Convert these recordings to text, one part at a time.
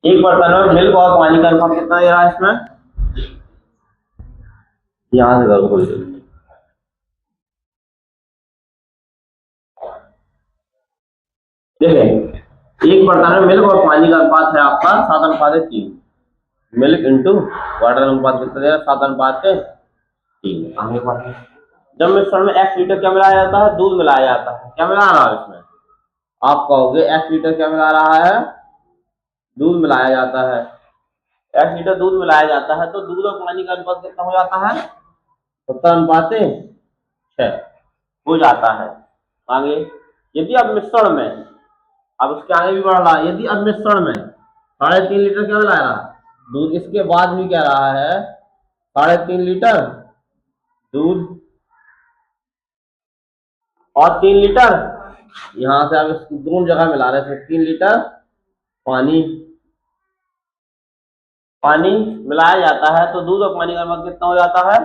एक बर्तन में मिल्क और पानी का अनुपात कितना दे रहा है इसमें, यहाँ से करो कोई देखें। एक बर्तन में मिल्क और पानी का अनुपात है आपका 7:3। मिल्क इंटू वाटर अनुपात कितना दे रहा है, 7:3। आगे बढ़े। जब मिश्रण में x लीटर क्या मिलाया जाता है, दूध मिलाया जाता है। क्या मिला रहा है इसमें, आप कहोगे x लीटर क्या मिला रहा है, दूध मिलाया जाता है। x लीटर दूध मिलाया जाता है तो दूध और पानी का अनुपात कितना हो जाता है, 70:6 हो जाता है। आगे, यदि अब मिश्रण में, अब उसके आगे भी बढ़ रहा है, यदि अब मिश्रण में 3.5 लीटर क्या मिला रहा दूध, इसके बाद भी कह रहा है 3.5 लीटर दूध और 3 लीटर, यहां से अब इसकी दोनों जगह मिला रहे हैं 3 लीटर पानी पानी मिलाया जाता है तो दूध और पानी का अनुपात कितना हो जाता है,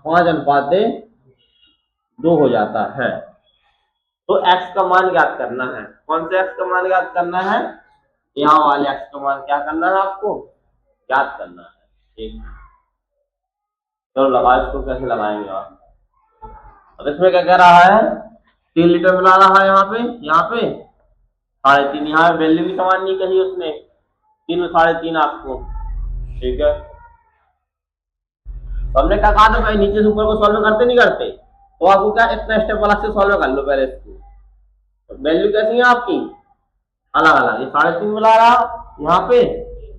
5:2 हो जाता है। तो x का मान ज्ञात करना है। कौन से x का मान ज्ञात करना है, यहाँ वाले x का मान क्या करना है, आपको ज्ञात करना है। ठीक, चलो लगा, इसको कैसे लगाएंगे आप। अब इसमें क्या कह रहा है, 3 लीटर मिला रहा है यहाँ पे 3.5, यहाँ पे वैल्यू भी समान नहीं कही उसने, 3 में 3.5 आपको। ठीक है, तो हमने क्या कहा था भाई, नीचे से ऊपर को सॉल्व करते नहीं करते, तो आपको क्या इतना स्टेप अलग से सॉल्व कर लो पहले इसको। वैल्यू कैसी है आपकी, अलग अलग। ये 3.5 मिला रहा यहाँ पे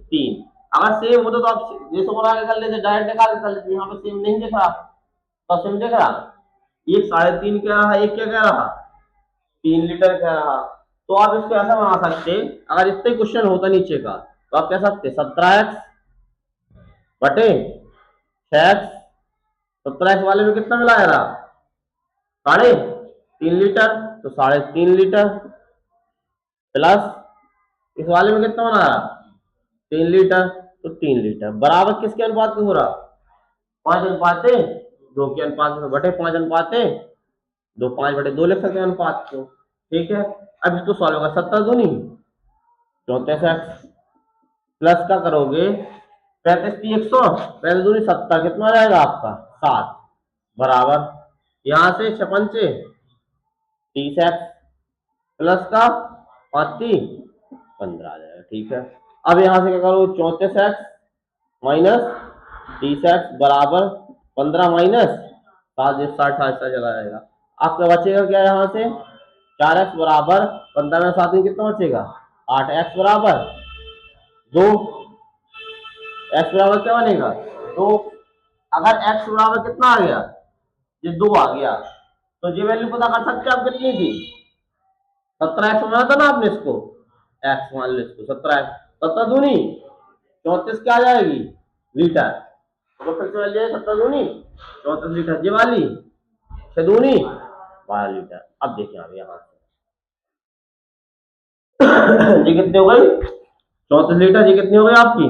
3, अगर सेम होता तो आप जैसे बना के कर लेते, डायरेक्ट निकाल कर लेते। यहाँ पे सेम नहीं दिख रहा, तो सेम दिख रहा, एक 3.5 कह रहा, एक क्या कह रहा, 3 लीटर कह रहा। तो आप इसको ऐसा बना सकते, अगर इतने क्वेश्चन होता नीचे का, तो आप कह सकते 17x बटे 6x। 17x वाले में कितना मिलाया रहा, 3.5 लीटर, तो 3.5 लीटर प्लस इस वाले में कितना बना रहा, 3 लीटर, तो 3 लीटर बराबर किसके अनुपात में हो रहा, 5:2 के अनुपात में, बटे 5:2, 5/2 लिख सकते हैं अनुपात को। ठीक है, अब इसको सॉल्व होगा, 17×2 34x प्लस का करोगे 35×100, 35×2 70, कितना आ जाएगा आपका 7, बराबर यहां से 56 30x प्लस का 15 आ जाएगा। ठीक है, अब यहां से क्या करो, 34x माइनस 30x बराबर 15 माइनस 7, 60 चला जाएगा। आपका बचेगा क्या, यहाँ से 4x बराबर 15 में 7 में कितना बचेगा 8x बराबर 2, x बराबर क्या बनेगा 2। अगर x बराबर कितना आ गया, ये 2 आ गया, तो ये वैल्यू पता कर सकते हैं आप कितनी थी, 17x माना था ना आपने, इसको x मान लो, इसको 17x, 17×2 34 क्या आ जाएगी लीटर, तो फिर से वैल्यू 17×2 34 लीटर, ये वाली 6×2 12 लीटर। अब देखिए आप यहाँ ये कितनी हो गई 34 लीटर, ये कितनी हो गई आपकी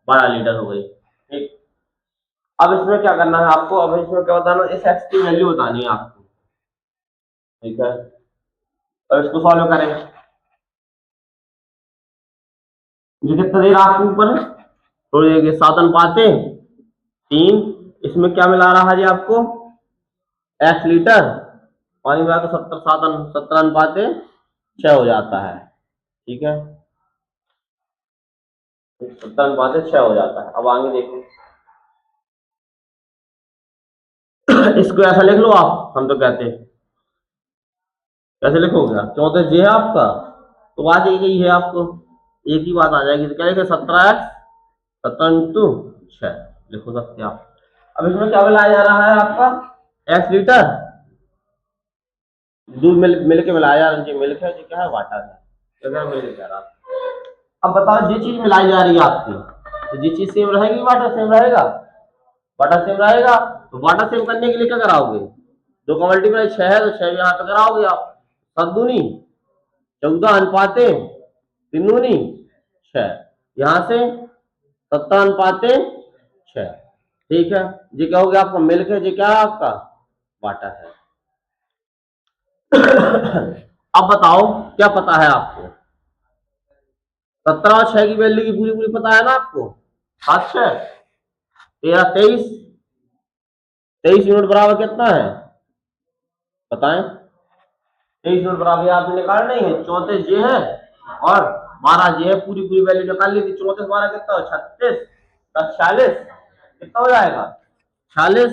12 लीटर हो गई। ठीक, अब इसमें क्या करना है आपको, अब इसमें क्या बताना, इस x की वैल्यू बतानी है आपको। ठीक है, अब इसको सॉल्व करें, ये कितना दे रहा है आपको ऊपर, थोड़ी देर 7:3, इसमें क्या मिला रहा है जी आपको, x लीटर पानी मिला तो 17:6 हो जाता है। ठीक है, 17:6 हो जाता है। अब आगे देखो, इसको ऐसा लिख लो आप, हम तो कहते हैं कैसे लिखोगे आप, 34 जी है आपका, तो बात एक ही है, आपको एक ही बात आ जाएगी, तो क्या लिखे 17x 17×6 लिखो सकते आप। अब इसमें क्या मिलाया जा रहा है आपका, x लीटर दूध मिल के मिलाया जा रहा है, मिल्क है जी, क्या है वाटर है, क्या मिल्क कह रहा। अब बताओ, जो चीज मिलाई जा रही है आपकी, तो जो चीज सेम रहेगी वाटर सेम रहेगा, वाटर सेम रहेगा, तो वाटर सेम करने के लिए क्या कराओगे, 2 का मल्टीप्लाई 6 है, तो 6 यहाँ पे कराओगे आप, 7×2 14 3×2 6, यहां से 17:6। ठीक है, ये क्या हो गया आपका मिल्क है, ये क्या है आपका वाटर है। अब बताओ क्या पता है आपको, 17 और 6 की वैल्यू की पूरी पूरी पता है ना आपको? 7 6 13 23, 23 यूनिट बराबर कितना है बताएं? 23 यूनिट बराबर आपने निकाल नहीं है, 34 ये है और 12 ये है, पूरी पूरी वैल्यू निकाल ली थी। 34 12 कितना हो? 36 10 40 कितना हो जाएगा? 40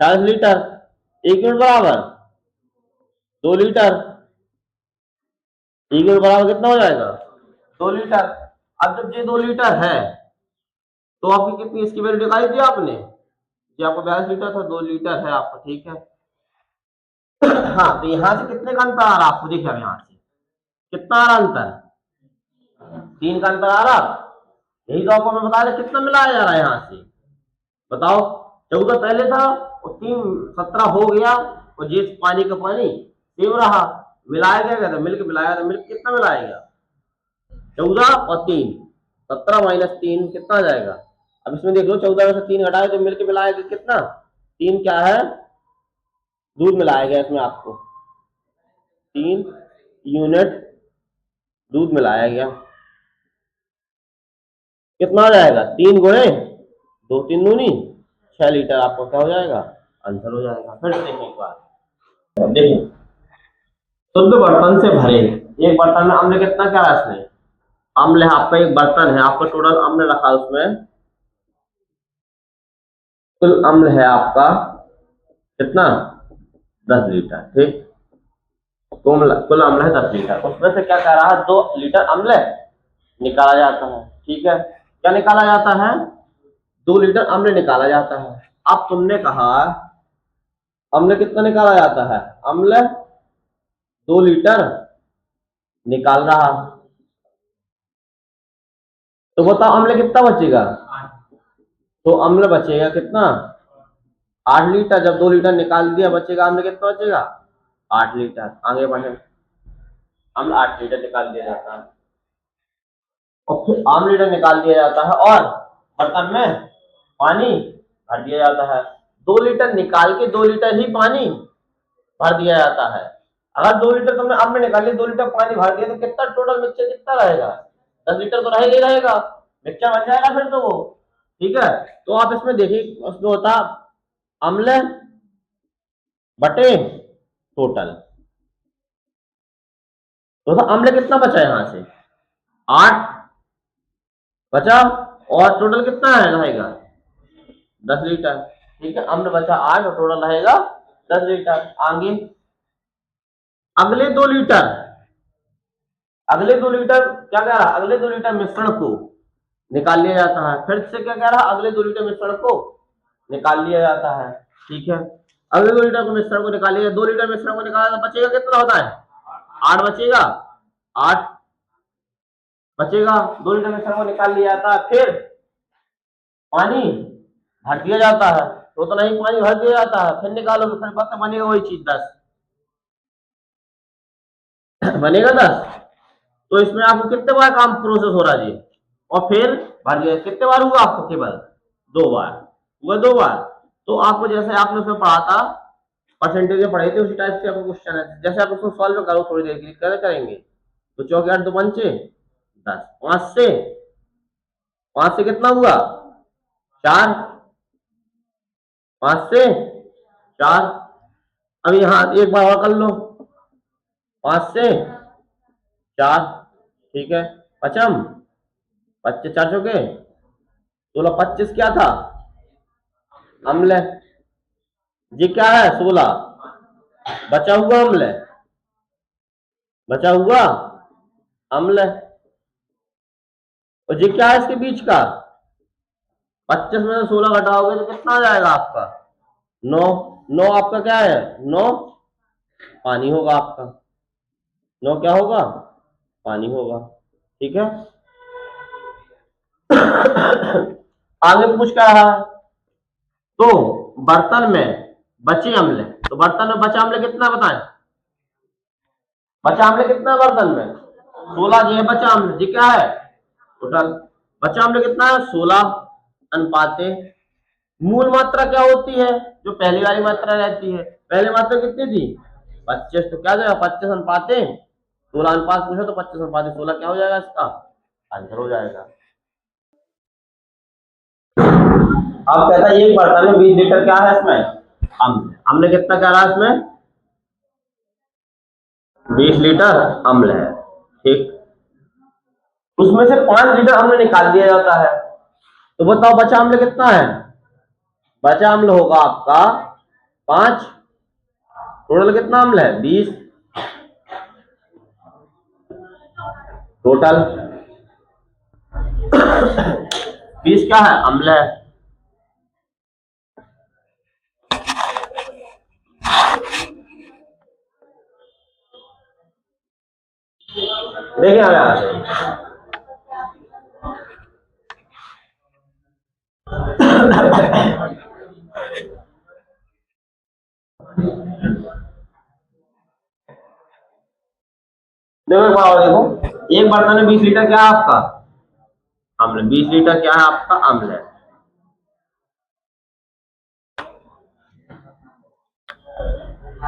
40 लीटर। 1 यूनिट बराबर 2 लीटर। 1 यूनिट बराबर कितना हो जाएगा? 2 लीटर। अब जब ये 2 लीटर है तो आपकी कितनी इसकी वैल्यू निकाली थी आपने? ये आपको 42 लीटर था, 2 लीटर है आपका, ठीक है। हाँ, तो यहां से कितने का अंतर आ रहा आपको? देखिए अब यहां से कितना आ रहा अंतर? 3 का अंतर आ रहा। यही तो आपको मैं बता रहा, कितना मिलाया जा रहा है यहाँ से बताओ? 14 पहले था और 3 17 हो गया और ये पानी का पानी सेम रहा। मिलाया गया था, मिल्क मिलाया था, मिल्क कितना मिलाया गया? 14 और 3 17 माइनस 3 कितना आ जाएगा? अब इसमें देख लो, 14 में से 3 घटाए तो मिल्क मिलाया गया कितना? 3 क्या है? दूध मिलाया गया इसमें आपको, 3 यूनिट दूध मिलाया गया। कितना हो जाएगा? 3 गुणे 2 3 दूनी 6 लीटर आपको क्या हो जाएगा? आंसर हो जाएगा। फिर से देखिए एक बार, देखिए शुद्ध बर्तन से भरे एक बर्तन में अम्ल कितना क्या रहा इसमें? अम्ल है आपका, एक बर्तन है आपका, टोटल अम्ल रखा है उसमें, कुल अम्ल है आपका कितना? 10 लीटर, ठीक। कुल अम्ल है 10 लीटर, उसमें से क्या कह रहा है? 2 लीटर अम्ल निकाला जाता है, ठीक है। क्या निकाला जाता है? 2 लीटर अम्ल निकाला जाता है। अब तुमने कहा अम्ल कितना निकाला जाता है? अम्ल 2 लीटर निकाल रहा, तो बताओ अम्ल कितना बचेगा? तो अम्ल बचेगा कितना? 8 लीटर। जब 2 लीटर निकाल दिया, बचेगा अम्ल कितना बचेगा? 8 लीटर। आगे बढ़े, अम्ल 8 लीटर निकाल दिया जाता है और फिर 8 लीटर निकाल दिया जाता है और बर्तन में पानी भर दिया जाता है। 2 लीटर निकाल के 2 लीटर ही पानी भर दिया जाता है। अगर 2 लीटर तुमने अम्ल निकाल लिया, 2 लीटर पानी भर दिया, तो कितना टोटल मिक्सचर कितना रहेगा? 10 लीटर तो रहेगा ही रहेगा, मिक्सचर बन जाएगा फिर तो वो, ठीक है। तो आप इसमें देखिए, उसमें होता अम्ल बटे टोटल, तो अम्ल कितना बचा यहाँ से? 8 बचा और टोटल कितना है रहेगा? 10 लीटर, ठीक है। अम्ल बचा 8 और टोटल रहेगा 10 लीटर। आगे अगले 2 लीटर, अगले 2 लीटर क्या कह रहा? अगले 2 लीटर मिश्रण को निकाल लिया जाता है। फिर से क्या कह रहा? अगले 2 लीटर मिश्रण को निकाल लिया जाता है, ठीक है। अगले 2 लीटर को मिश्रण को निकाल लिया, 2 लीटर मिश्रण को निकाला तो बचेगा कितना होता है? 8 बचेगा, 8 बचेगा। 2 लीटर मिश्रण को निकाल लिया जाता है, फिर पानी भर दिया जाता है, तो उतना ही पानी भर दिया जाता है। फिर निकालो तो फिर बस बनेगा वही चीज 10 बनेगा 10। तो इसमें आपको कितने बार काम प्रोसेस हो रहा है जी? और फिर भर दिया कितने बार हुआ आपको? केवल 2 बार हुआ, 2 बार। तो आपको जैसे आपने उसमें पढ़ा था, परसेंटेज में पढ़े थे, उसी टाइप से आपको क्वेश्चन है। जैसे आप उसको सॉल्व करो थोड़ी देर के लिए, कैसे करेंगे? तो 4 8 2 पंचे 10, 5 से कितना हुआ? 4, 5 से 4। अब यहाँ एक बार और कर लो, 5 से 4, ठीक है। पचम 25 4 चौके 16, 25 क्या था? अम्ल। ये क्या है? 16 बचा हुआ अम्ल, बचा हुआ अम्ल। और ये क्या है इसके बीच का? 25 में से 16 घटाओगे तो कितना आ जाएगा आपका? 9। 9 आपका क्या है? 9 पानी होगा आपका, 9 क्या होगा? पानी होगा, ठीक है। आगे पूछ क्या रहा है? तो बर्तन में बचे अम्ल, तो बर्तन में बचा अम्ल कितना बताएं? बचा अम्ल कितना है बर्तन में? 16 जी है बचा अम्ल। जी क्या है? टोटल बचा अम्ल कितना है? 16 अनुपाते मूल मात्रा क्या होती है? जो पहली वाली मात्रा रहती है। पहली मात्रा कितनी थी? 25, तो क्या जाएगा? 25 अनुपाते 16 अनुपात पूछा तो 25 अनुपात 16 क्या हो जाएगा, इसका आंसर हो जाएगा। अब कहता है एक बर्तन में 20 लीटर क्या है, इसमें अम्ल। अम्ल कितना कह रहा है इसमें, 20 लीटर अम्ल है, ठीक। उसमें से 5 लीटर अम्ल निकाल दिया जाता है, तो बताओ बचा अम्ल कितना है। बचा अम्ल होगा आपका 5, टोटल कितना अम्ल है 20, टोटल 20 क्या है, अम्ल है। देखिए यहाँ से देखो एक बार और देखो, एक बर्तन में 20 लीटर क्या है आपका अम्ल, 20 लीटर क्या है आपका अम्ल है।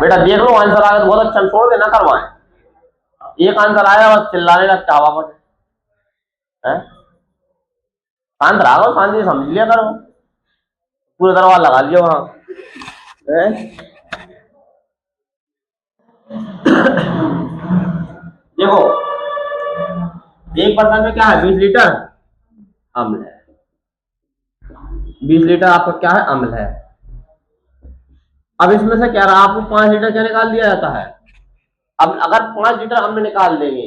बेटा देख लो आंसर आ गया तो बहुत अच्छा, छोड़ देना करवाएं। एक आंसर आया बस चिल्लाने लगता हवा पर है। शांत रहा करो, शांति से समझ लिया करो, पूरा दरवाजा लगा लियो वहां है। देखो एक बर्तन में क्या है 20 लीटर अम्ल है, 20 लीटर आपका क्या है अम्ल है। अब इसमें से कह रहा है आपको 5 लीटर क्या निकाल दिया जाता है। अब अगर 5 लीटर अम्ल निकाल देंगे,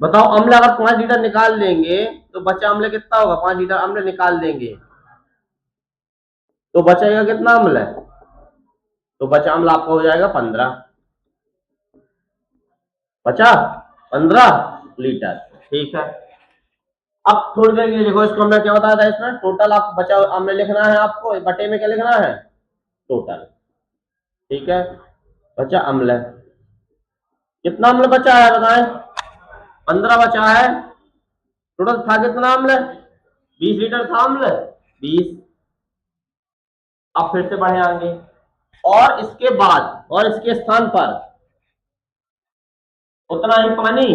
बताओ अम्ल अगर 5 लीटर निकाल देंगे तो बचा अम्ल कितना होगा, 5 लीटर अम्ल निकाल देंगे तो बचेगा कितना अम्ल है, तो बचा अम्ल आपका हो जाएगा 15, बचा 15 लीटर, ठीक है। अब थोड़ी देर के लिए देखो, इसको हमने क्या बताया था, इसमें टोटल आप बचा अम्ल लिखना है, आपको बटे में क्या लिखना है टोटल, ठीक है। बचा अम्ल है, कितना अम्ल बचा है बताएं, 15 बचा है। टोटल था कितना अम्ल, 20 लीटर था अम्ल 20। अब फिर से बढ़े आगे, और इसके बाद और इसके स्थान पर उतना ही पानी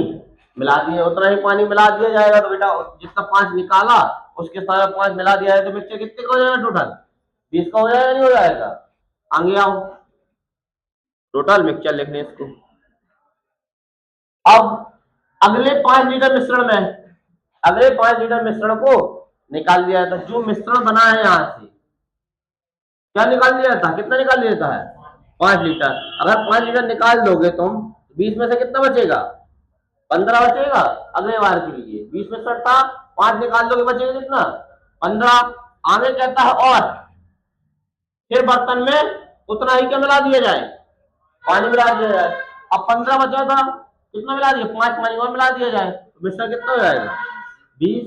मिला दिया, उतना ही पानी मिला दिया जाएगा। तो बेटा जितना 5 निकाला उसके स्थान पर 5 मिला दिया है, तो मिक्सचर कितने का हो जाएगा टोटल 20 का हो जाएगा, नहीं हो जाएगा। आगे आओ, टोटल मिक्सचर लिखने इसको। अब अगले 5 लीटर मिश्रण में, अगले 5 लीटर मिश्रण को निकाल दिया जाता है। जो मिश्रण बना है यहां से क्या निकाल दिया जाता है, कितना निकाल दिया जाता है 5 लीटर। अगर 5 लीटर निकाल दोगे तुम, 20 में से कितना बचेगा 15 बचेगा। अगले बार के लिए 20 में से था 5 निकाल दोगे बचेगा कितना 15। आगे कहता है और फिर बर्तन में उतना ही क्या मिला दिया जाए, पानी मिला दिया जाए। अब 15 बचा था, कितना मिला दिया 5 पानी और मिला दिया जाए, तो मिश्रण कितना हो जाएगा 20।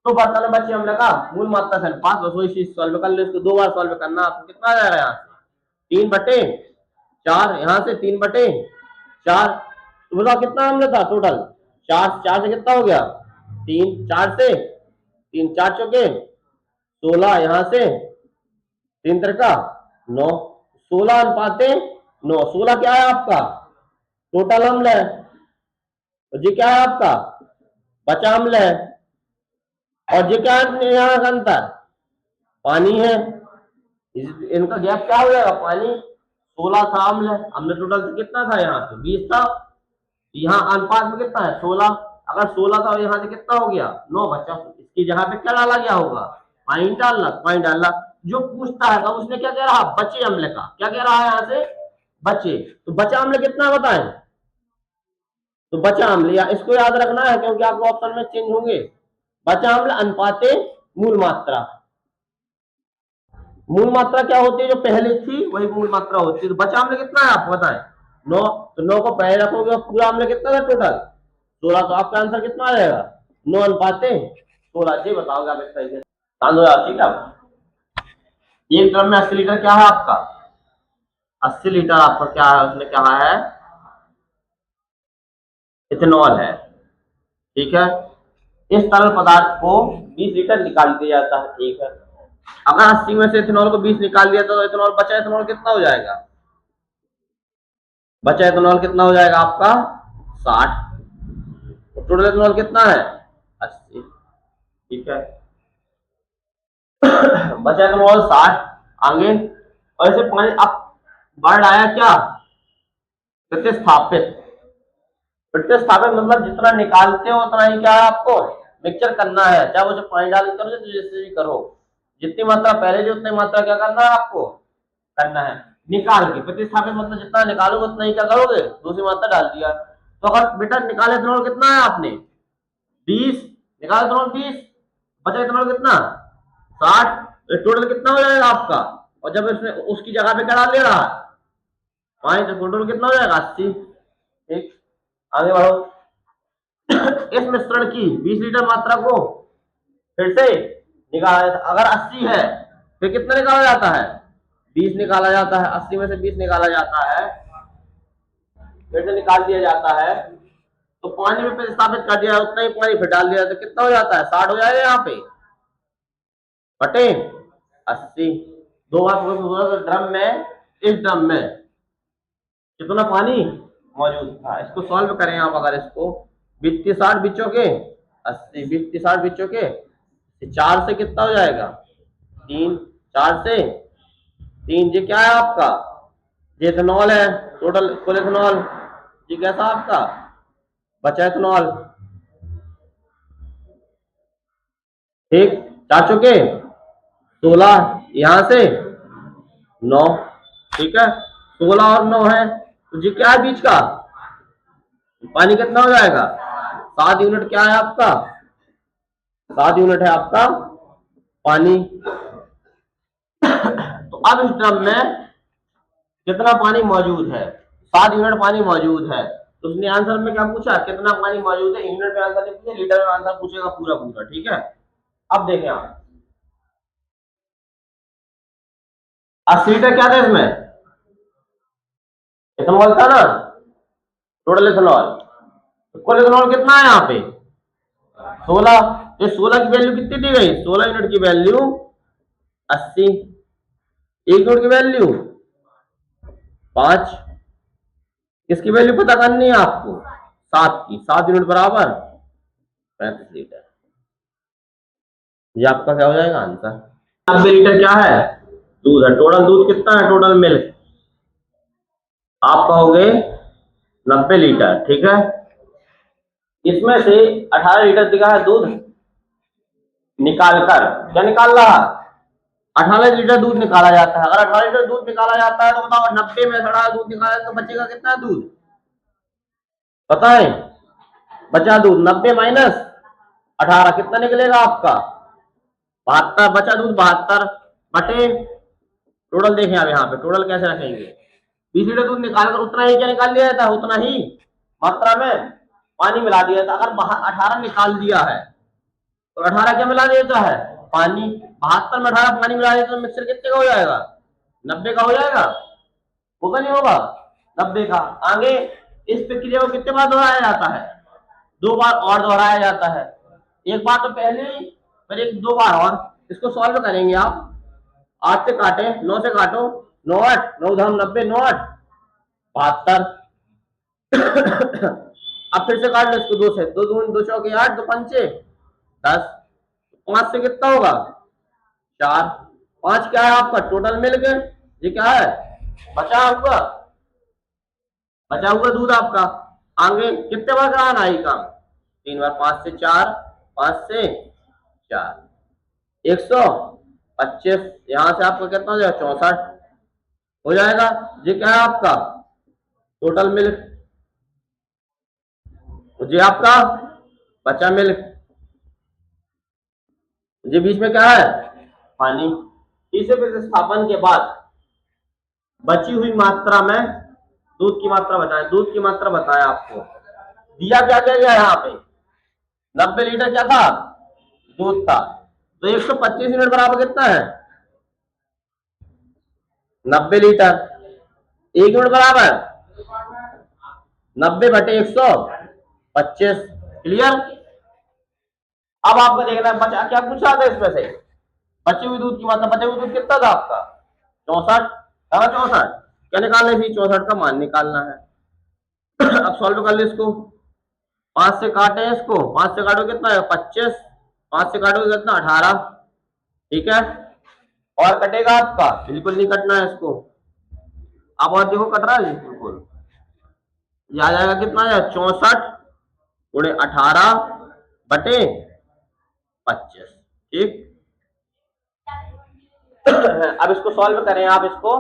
तो बर्तन में बचे हमने कहा मूल मात्रा से अनुपात, बस वही चीज सॉल्व कर लो, इसको 2 बार सॉल्व करना। आपको कितना आ जाएगा यहाँ से 3/4, यहाँ से 3/4। तो बताओ कितना हमने था टोटल 4 से कितना हो गया 3, 4 से 3 4 चौके 16, यहाँ से 3 तिरका 9, 16 अनुपाते 9। 16 क्या है आपका टोटल अम्ल है, और ये क्या है आपका बचा अम्ल है, और ये क्या है यहाँ का अंतर पानी है। इनका गैप क्या हो जाएगा पानी। 16 था अम्ल, अम्ल टोटल कितना था यहाँ से 20 था, यहाँ अनुपात में कितना है 16। अगर 16 था और यहाँ से कितना हो गया 9 बचा, इसकी जगह पे क्या डाला गया होगा पानी डालना, पानी डालना। जो पूछता है तो उसने क्या कह रहा बचे अम्ल का, क्या कह रहा है यहाँ से बचे। तो बचा अम्ल कितना बताएं, तो बचा अम्ल या इसको याद रखना है क्योंकि आपको ऑप्शन में चेंज होंगे। बचा अम्ल अनुपाते मूल मात्रा, मूल मात्रा क्या होती है जो पहले थी वही मूल मात्रा होती है। तो बचा अम्ल कितना है आप बताएं 9, तो 9 को पहले रखोगे और पूरा अम्ल कितना था टोटल 16, तो आपका आंसर कितना आ जाएगा 9 अनुपाते 16। ये बताओगे आप इस तरीके से शांत हो जाओ, ठीक है। एक ड्रम में 80 लीटर क्या है आपका 80 लीटर आपका क्या है, उसमें क्या है इथेनॉल है, ठीक है। इस तरल पदार्थ को 20 लीटर निकाल दिया जाता है, ठीक है। अगर 80 में से इथेनॉल को 20 निकाल दिया तो इथेनॉल बचा, इथेनॉल कितना हो जाएगा बचा इथेनॉल कितना हो जाएगा आपका 60। टोटल इथेनॉल कितना है 80। ठीक है बचा इथेनॉल 60। आगे और ऐसे पानी अब वर्ड आया क्या प्रतिस्थापित। प्रतिस्थापित मतलब जितना निकालते हो उतना ही क्या है आपको मिक्सचर करना है, चाहे वो जो पानी डाल के करो तो जैसे भी करो, जितनी मात्रा पहले थी उतनी मात्रा क्या करना है आपको करना है निकाल के। प्रतिस्थापित मतलब जितना निकालोगे उतना ही क्या करोगे दूसरी मात्रा डाल दिया। तो अगर बेटा निकाले इथेनॉल कितना है आपने 20, निकाले इथेनॉल 20, बचा इथेनॉल कितना 60, टोटल कितना हो जाएगा आपका। और जब इसमें उसकी जगह पे क्या डाल दे रहा है पानी, तो टोटल कितना हो जाएगा 80। ठीक आगे बढ़ो इस मिश्रण की 20 लीटर मात्रा को फिर से निकाला, अगर 80 है फिर कितना निकाला जाता है 20 निकाला जाता है, 80 में से 20 निकाला जाता है, फिर से निकाल दिया जाता है। तो पानी में प्रतिस्थापित कर दिया उतना ही पानी फिर डाल दिया तो कितना हो जाता है 60 हो जाएगा यहाँ पे बटे 80। दो बार ड्रम में इस ड्रम में कितना पानी मौजूद था। इसको सॉल्व करें आप, अगर इसको 20 60 बिचों के 80, 20 60 बिचों के 4 से कितना हो जाएगा 3, 4 से 3, ये क्या है आपका ये इथेनॉल है, टोटल कुल इथेनॉल ये कैसा आपका बचा इथेनॉल। ठीक 4 चुके 16, यहां से 9। ठीक है 16 और 9 है तो ये क्या है बीच का पानी कितना हो जाएगा 7 यूनिट। क्या है आपका 7 यूनिट है आपका पानी। तो अब इस ड्रम में कितना पानी मौजूद है 7 यूनिट पानी मौजूद है। तो उसने आंसर में क्या पूछा कितना पानी मौजूद है, यूनिट में आंसर नहीं पूछे लीटर में आंसर पूछेगा पूरा पूरा। ठीक है अब देखें आप 80 लीटर क्या था इसमें इथेनॉल था ना, टोटल इथेनॉल। कुल इथेनॉल कितना है यहाँ पे 16। तो 16 की वैल्यू कितनी दी गई 16 यूनिट की वैल्यू 80, 1 यूनिट की वैल्यू 5, किसकी वैल्यू पता करनी है आपको 7 की। 7 यूनिट बराबर 35 लीटर। ये आपका क्या हो जाएगा आंसर। 90 लीटर क्या है दूध है। टोटल दूध कितना है टोटल मिल्क आप कहोगे 90 लीटर। ठीक है इसमें से 18 लीटर दिखा है दूध निकालकर, क्या निकाल रहा 18 लीटर दूध निकाला जाता है। अगर 18 लीटर दूध निकाला जाता है तो बताओ 90 में 18 दूध निकाला तो बचेगा कितना दूध पता है। बचा दूध 90 माइनस 18 कितना निकलेगा आपका 72। बचा दूध 72 बटे टोटल देखें आप यहाँ पे टोटल कैसे रखेंगे 20 लीटर दूध निकालकर उतना ही क्या निकाल लिया जाता है उतना ही मात्रा में पानी मिला दिया जाता है। अगर 18 निकाल दिया है तो 18 क्या मिला देता है पानी। 72 में 18 पानी मिला देता तो मिक्सर कितने का हो जाएगा 90 का हो जाएगा होगा नहीं होगा 90 का। आगे इस प्रक्रिया को कितने बार दोहराया जाता है 2 बार और दोहराया जाता है। एक बार तो पहले ही फिर एक 2 बार और। इसको सॉल्व करेंगे आप 8 से काटे 9 से काटो 9 8 9 धाम 90 9 8 72। अब फिर से काट लो इसको 2 से 2 दून 2 चौके 8 2 पंचे 10। 5 से कितना होगा 4। 5 क्या है आपका टोटल मिल गए ये क्या है बचा हुआ दूध आपका। आगे कितने बार कराना है काम 3 बार 5 से 4 5 से 4 125। यहां से आपका कितना हो जाएगा 64 हो जाएगा। ये क्या है आपका टोटल मिल्क, ये आपका बचा मिल्क, ये बीच में क्या है पानी। तीसरे प्रतिस्थापन के बाद बची हुई मात्रा में दूध की मात्रा बताएं। दूध की मात्रा बताया आपको दिया क्या क्या गया यहाँ पे 90 लीटर क्या था दूध था। तो 125 यूनिट बराबर कितना है 90 लीटर। 1 यूनिट बराबर 90 बटे 125। क्लियर। अब आपको देखना है बचा क्या पूछा था इसमें से बचे हुए दूध की मात्रा। बचे हुए दूध कितना था आपका 64 64। क्या निकालना है 64 का मान निकालना है। अब सॉल्व कर लो इसको। 5 से काटे इसको, 5 से काटो कितना है 25, 5 से काटोगे कितना 18। ठीक है, और कटेगा आपका, बिल्कुल नहीं कटना है इसको। अब और देखो कट रहा है बिल्कुल, ये आ जाएगा कितना है 64 गुणे 18 बटे 25। ठीक। अब इसको सॉल्व करें आप इसको,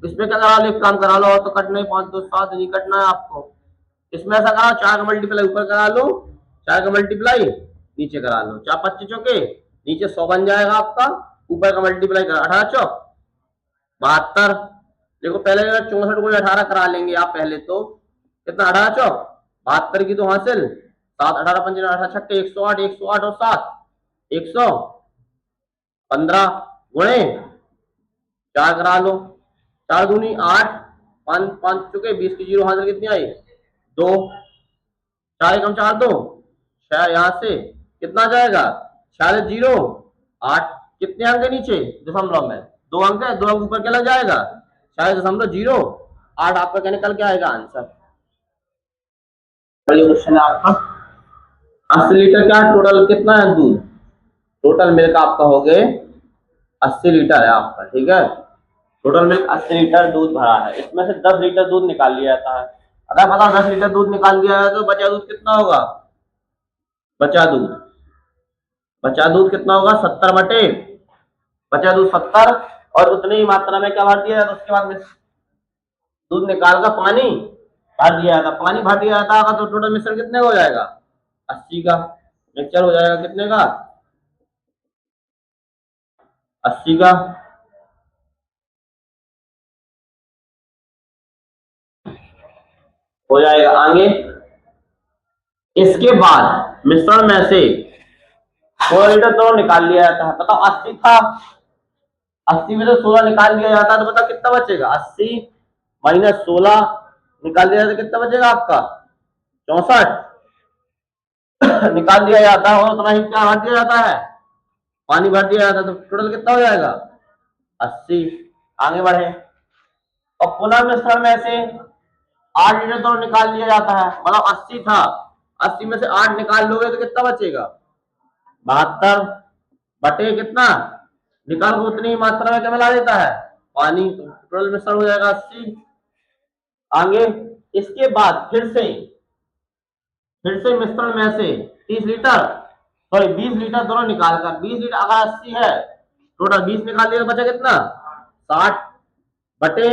इसमें क्या करा लो, एक काम करा लो और तो कटना ही, 5 2 7 नहीं कटना है आपको। इसमें ऐसा करा, 4 का मल्टीप्लाई ऊपर करा लो, 4 का मल्टीप्लाई नीचे करा लो, 4 25 चौके नीचे 100 बन जाएगा आपका, ऊपर का मल्टीप्लाई करा 18 चौक 72। देखो पहले 64 गुणे 18 करा लेंगे आप पहले तो, कितना 18 चौक 72 की तो हासिल, 7 18 पंजे 18 छक्के 108, 108 और 7 115 गुणे 4 करा लो, 4 दूनी 8, 5 5 चुके 20 की जीरो हासिल कितनी आई 2, 4 एकम 4 2 6, यहाँ से कितना जाएगा 46 जीरो 8, कितने अंक है नीचे दशमलव में 2 अंक है, 2 अंक ऊपर क्या लग जाएगा 46.08 आपका क्या निकल के आएगा आंसर। ये क्वेश्चन है आपका, 80 लीटर क्या टोटल कितना है दूध, टोटल मिल्क आपका हो गए 80 लीटर है आपका। ठीक है, टोटल मिल्क 80 लीटर दूध भरा है, इसमें से 10 लीटर दूध निकाल लिया जाता है। अगर पता 10 लीटर दूध निकाल दिया है तो बचा दूध कितना होगा, बचा दूध, बचा दूध कितना होगा 70 बटे, बचा दूध 70, और उतनी ही मात्रा में क्या भर दिया जाता, उसके बाद में दूध निकाल कर पानी भर दिया जाता, पानी भर दिया जाता होगा तो टोटल मिश्रण कितने का हो जाएगा 80 का, मिक्सचर हो जाएगा कितने का 80 का। हो जाएगा आगे। इसके बाद मिश्रण में से 16 लीटर तो निकाल लिया जाता है, बताओ 80 था, 80 में से 16 निकाल लिया जाता है तो बताओ कितना बचेगा, 80 माइनस 16 निकाल दिया जाता है, कितना बचेगा आपका 64। निकाल दिया जाता है और उतना ही क्या भर दिया जाता है, पानी भर दिया जाता है, तो टोटल कितना हो जाएगा 80। आगे बढ़े, और पुनः मिश्रण में से 8 लीटर तो निकाल लिया जाता है, मतलब 80 था, 80 में से 8 निकाल लोगे तो कितना बचेगा 72 बटे कितना, निकाल को उतनी ही मात्रा में क्या मिला देता है पानी, तो टोटल मिश्रण हो जाएगा 80। आगे, इसके बाद फिर से मिश्रण में से 30 लीटर सॉरी 20 लीटर दोनों निकालकर, 20 लीटर अगर 80 है टोटल 20 निकाल दिया तो बचा कितना 60 बटे,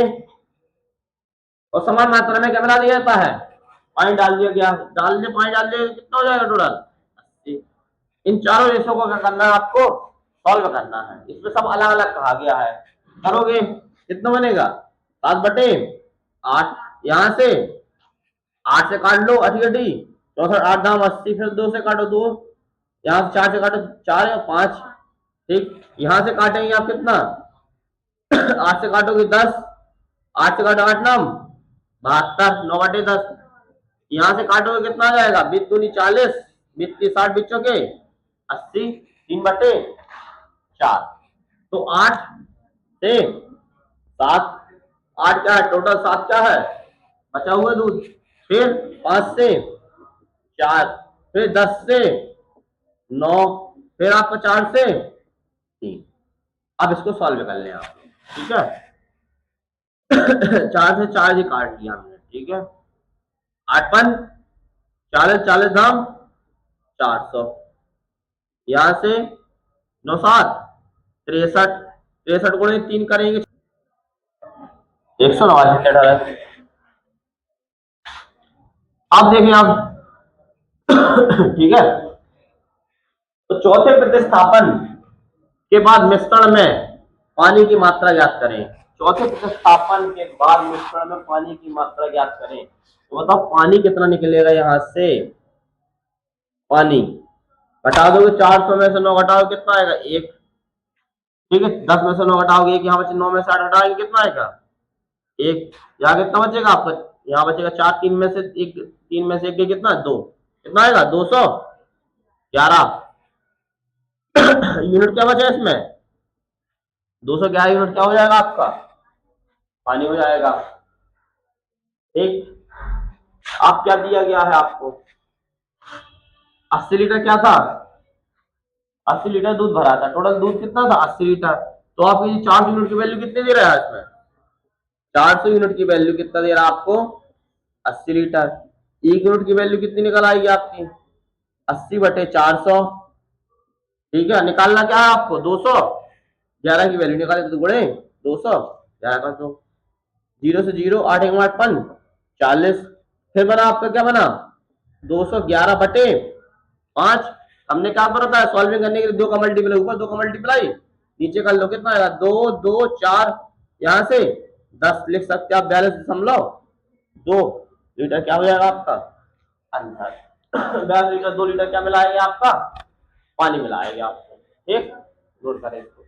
और समान मात्रा में क्या मिला दिया जाता है पानी डाल दिया गया, डाल दिया पानी डाल दिया, कितना हो जाएगा टोटल 80। इन चारों रेशों को क्या करना है आपको सॉल्व करना है, इसमें सब अलग अलग कहा गया है, करोगे कितना बनेगा 7/8, यहां से 8 से काट लो 80 64 8 दाम 80, फिर 2 से काटो 2, यहाँ से 4 से काटो 4 या 5। ठीक, यहां से काटेंगे आप कितना 8 से काटोगे 10, 8 से काटो 8 नाम 72 9/10, यहाँ से काटोगे कितना आ जाएगा 20 दूनी 40, 20 की 60 बच्चों के 80, 3/4। तो 8 से 7, 8 क्या है टोटल 7 क्या है बचा हुआ दूध, फिर 5 से 4, फिर 10 से 9, फिर आपका 4 से 3। अब इसको सॉल्व कर लें आप। ठीक है, 4 से 4 ही काट लिया हमने। ठीक है, 8 5 40, 40 धाम 400, यहां से 9 7 63, 63 गुणे 3 करेंगे 189। आप देखें आप ठीक है, तो चौथे प्रतिस्थापन के बाद मिश्रण में पानी की मात्रा ज्ञात करें, चौथे प्रतिस्थापन के बाद मिश्रण में पानी की मात्रा ज्ञात करें, तो बताओ पानी कितना निकलेगा यहां से, पानी घटा दोगे 400 में से 9 घटाओगे कितना आएगा 1। ठीक है, 10 में से 9 घटाओगे 1, यहाँ बचे 9 में से 8 घटाएंगे कितना आएगा 1, यहाँ कितना बचेगा आपका, यहाँ बचेगा 4, 3 में से 1, 3 में से 1 कितना 2, कितना आएगा 211 यूनिट क्या बचा इसमें 211 यूनिट क्या हो जाएगा आपका पानी हो जाएगा। ठीक, आप क्या दिया गया है आपको, 80 लीटर क्या था, 80 लीटर दूध भरा था, टोटल दूध कितना था 80 लीटर। तो आपकी 400 यूनिट की वैल्यू कितनी दे रहा है इसमें, 400 यूनिट की वैल्यू कितना दे रहा है आपको, 80 लीटर। 1 यूनिट की वैल्यू कितनी निकल आएगी आपकी, 80/400। ठीक है, निकालना क्या है आपको, 200, 11 की वैल्यू निकाले तो गुणे 200, 11 का 2, 0 से 0, 8 एक 8 5 40। फिर बना आपका क्या बना, 211/5। हमने क्या करा था, सॉल्विंग करने के लिए 2 का मल्टीप्लाई ऊपर, 2 का मल्टीप्लाई नीचे कर लो, कितना आएगा 2 2 4, यहां से 10 लिख सकते हैं आप, 42.2 लीटर क्या हो जाएगा आपका आंसर। 42 लीटर 2 लीटर क्या मिलाएंगे आपका, पानी मिलाएंगे आपको। ठीक, नोट करें इसको।